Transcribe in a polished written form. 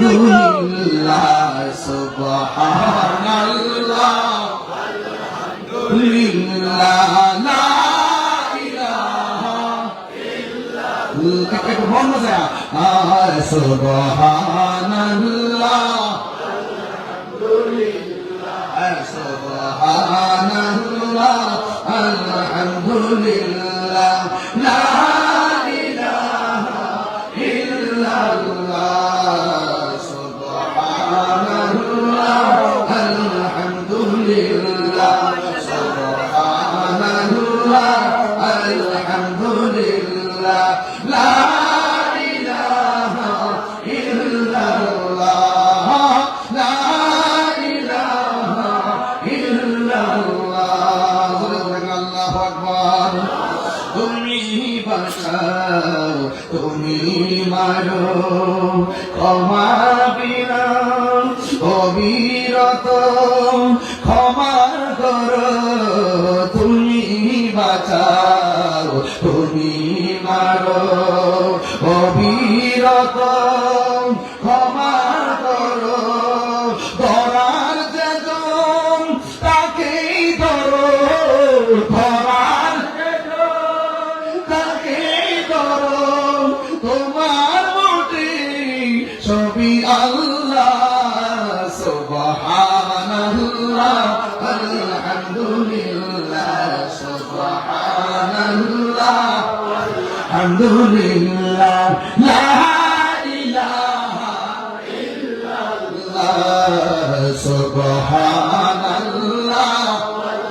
আলহামদুলিল্লাহ সুবহানাল্লাহ আলহামদুলিল্লাহ লা ইলাহা ইল্লাল্লাহ একটু বল না যায় সুবহানাল্লাহ সুবহানাল্লাহ আলহামদুলিল্লাহ লা ইলাহা ইল্লাল্লাহ সুবহানাল্লাহ আলহামদুলিল্লাহ সুবহানাল্লাহ আলহামদুলিল্লাহ লা ইলাহা ইল্লাল্লাহ লা তুমি বাঁচাও তুমি মারো ক্ষমা বিনা অবিরত ক্ষমা করো তুমি বাঁচাও তুমি মারো অবিরত ক্ষমা করো ধরার যেজন তাকেই ধরো ধরার তাকেই ধরো তোমার মোটে সবই আল্লাহ সুবহানাল্লাহ আলহামদুলিল্লাহ সুবহানাল্লাহ আলহামদুলিল্লাহ লা ইলাহা ইল্লাল্লাহ সুবহানাল্লাহ